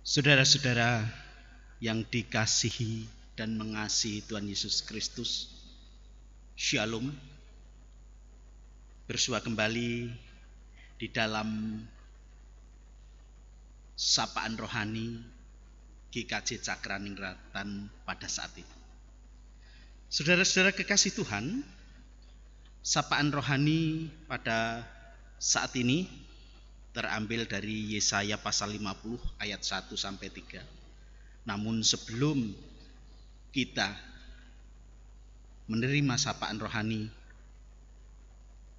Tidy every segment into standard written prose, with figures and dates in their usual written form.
Saudara-saudara yang dikasihi dan mengasihi Tuhan Yesus Kristus, Shalom. Bersua kembali di dalam sapaan rohani GKJ Cakraningratan pada saat ini. Saudara-saudara kekasih Tuhan, sapaan rohani pada saat ini terambil dari Yesaya pasal 50 ayat 1 sampai 3. Namun sebelum kita menerima sapaan rohani,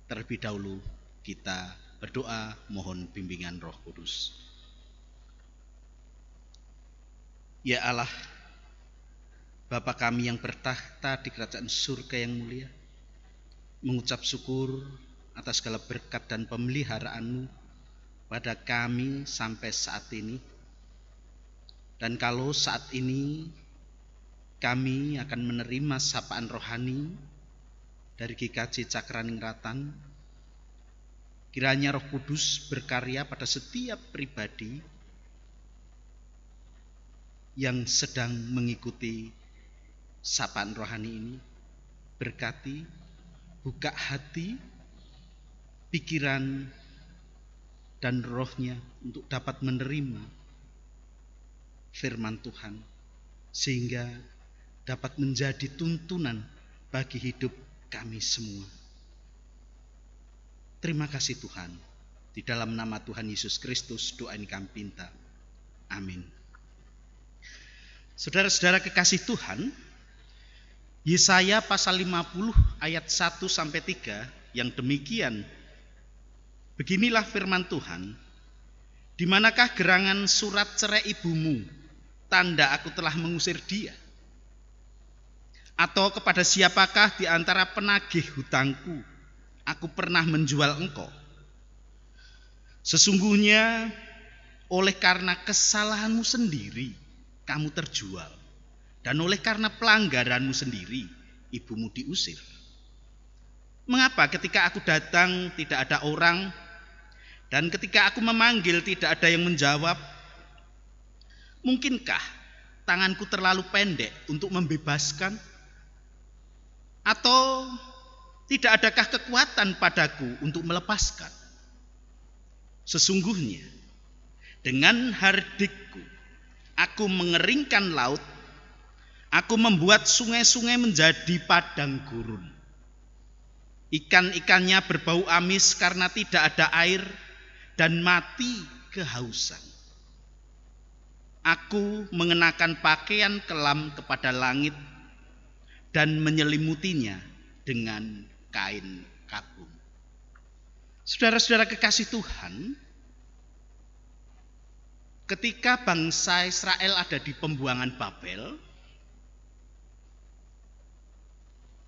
terlebih dahulu kita berdoa mohon bimbingan Roh Kudus. Ya Allah, Bapa kami yang bertakhta di kerajaan surga yang mulia, mengucap syukur atas segala berkat dan pemeliharaan-Mu pada kami sampai saat ini. Dan kalau saat ini kami akan menerima sapaan rohani dari GKJ Cakraningratan, kiranya Roh Kudus berkarya pada setiap pribadi yang sedang mengikuti sapaan rohani ini. Berkati, buka hati, pikiran, dan rohnya untuk dapat menerima firman Tuhan, sehingga dapat menjadi tuntunan bagi hidup kami semua. Terima kasih Tuhan. Di dalam nama Tuhan Yesus Kristus doa ini kami pinta. Amin. Saudara-saudara kekasih Tuhan, Yesaya pasal 50 ayat 1 sampai 3 yang demikian. Beginilah firman Tuhan, di manakah gerangan surat cerai ibumu, tanda aku telah mengusir dia? Atau kepada siapakah di antara penagih hutangku, aku pernah menjual engkau? Sesungguhnya oleh karena kesalahanmu sendiri, kamu terjual. Dan oleh karena pelanggaranmu sendiri, ibumu diusir. Mengapa ketika aku datang tidak ada orang, dan ketika aku memanggil tidak ada yang menjawab? Mungkinkah tanganku terlalu pendek untuk membebaskan? Atau tidak adakah kekuatan padaku untuk melepaskan? Sesungguhnya dengan hardikku aku mengeringkan laut, aku membuat sungai-sungai menjadi padang gurun. Ikan-ikannya berbau amis karena tidak ada air, dan mati kehausan. Aku mengenakan pakaian kelam kepada langit dan menyelimutinya dengan kain kabung. Saudara-saudara kekasih Tuhan, ketika bangsa Israel ada di pembuangan Babel,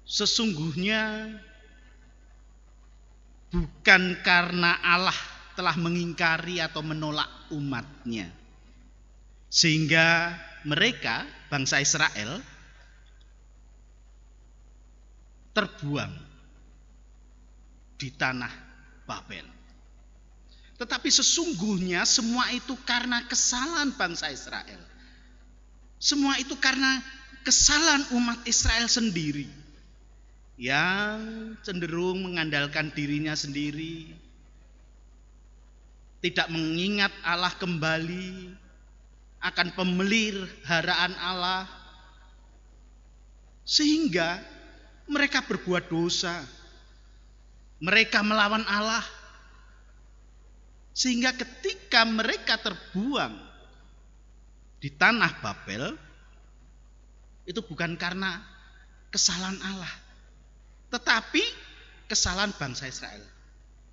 sesungguhnya bukan karena Allah telah mengingkari atau menolak umatnya, sehingga mereka, bangsa Israel, terbuang di tanah Babel. Tetapi sesungguhnya semua itu karena kesalahan bangsa Israel. Semua itu karena kesalahan umat Israel sendiri, yang cenderung mengandalkan dirinya sendiri, tidak mengingat Allah kembali akan pemeliharaan Allah, sehingga mereka berbuat dosa, mereka melawan Allah, sehingga ketika mereka terbuang di tanah Babel, itu bukan karena kesalahan Allah, tetapi kesalahan bangsa Israel.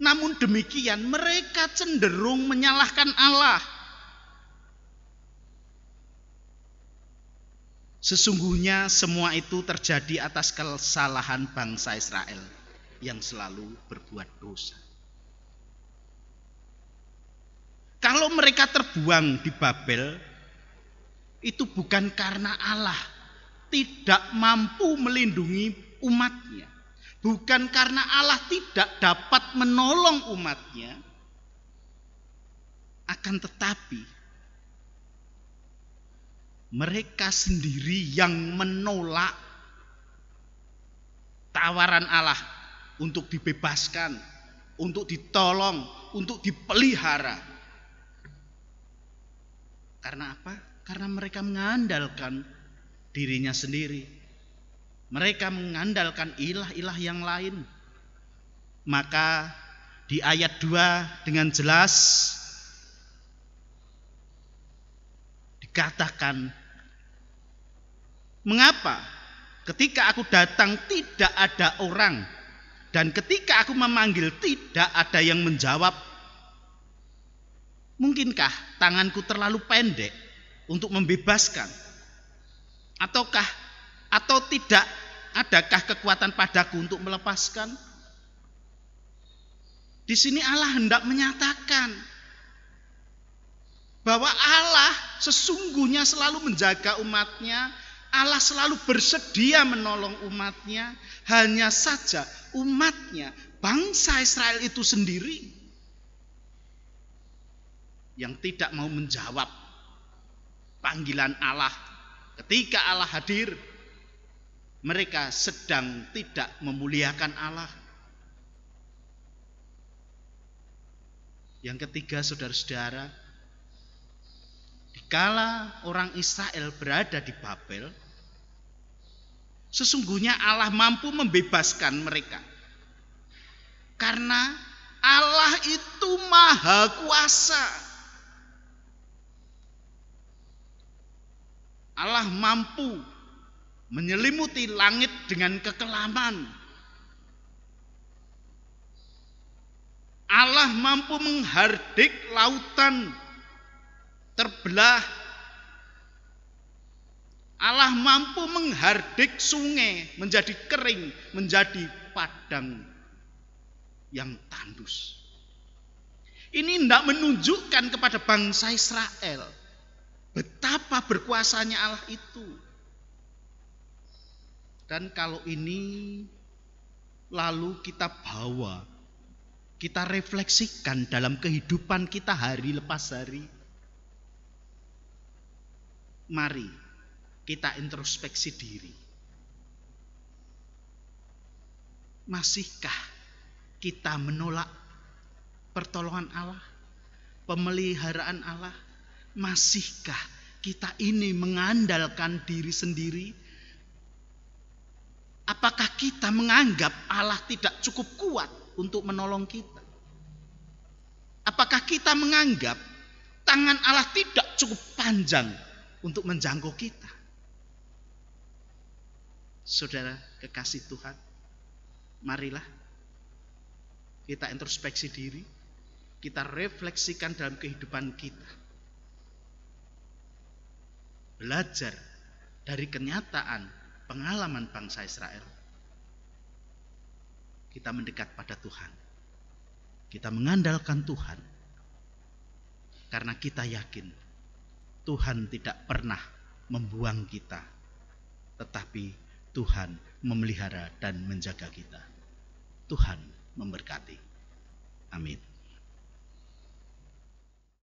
Namun demikian mereka cenderung menyalahkan Allah. Sesungguhnya semua itu terjadi atas kesalahan bangsa Israel yang selalu berbuat dosa. Kalau mereka terbuang di Babel, itu bukan karena Allah tidak mampu melindungi umatnya, bukan karena Allah tidak dapat menolong umatnya, akan tetapi mereka sendiri yang menolak tawaran Allah untuk dibebaskan, untuk ditolong, untuk dipelihara. Karena apa? Karena mereka mengandalkan dirinya sendiri. Mereka mengandalkan ilah-ilah yang lain. Maka di ayat 2 dengan jelas dikatakan, mengapa ketika aku datang tidak ada orang, dan ketika aku memanggil tidak ada yang menjawab? Mungkinkah tanganku terlalu pendek untuk membebaskan? Atau tidak adakah kekuatan padaku untuk melepaskan? Di sini Allah hendak menyatakan bahwa Allah sesungguhnya selalu menjaga umatnya. Allah selalu bersedia menolong umatnya. Hanya saja umatnya, bangsa Israel itu sendiri yang tidak mau menjawab panggilan Allah. Ketika Allah hadir, mereka sedang tidak memuliakan Allah. Yang ketiga, saudara-saudara, dikala orang Israel berada di Babel, sesungguhnya Allah mampu membebaskan mereka. Karena Allah itu maha kuasa. Allah mampu menyelimuti langit dengan kekelaman. Allah mampu menghardik lautan terbelah. Allah mampu menghardik sungai menjadi kering, menjadi padang yang tandus. Ini hendak menunjukkan kepada bangsa Israel betapa berkuasanya Allah itu. Dan kalau ini lalu kita bawa, kita refleksikan dalam kehidupan kita hari lepas hari, mari kita introspeksi diri. Masihkah kita menolak pertolongan Allah, pemeliharaan Allah? Masihkah kita ini mengandalkan diri sendiri? Apakah kita menganggap Allah tidak cukup kuat untuk menolong kita? Apakah kita menganggap tangan Allah tidak cukup panjang untuk menjangkau kita? Saudara kekasih Tuhan, marilah kita introspeksi diri, kita refleksikan dalam kehidupan kita. Belajar dari kenyataan pengalaman bangsa Israel. Kita mendekat pada Tuhan. Kita mengandalkan Tuhan. Karena kita yakin Tuhan tidak pernah membuang kita, tetapi Tuhan memelihara dan menjaga kita. Tuhan memberkati. Amin.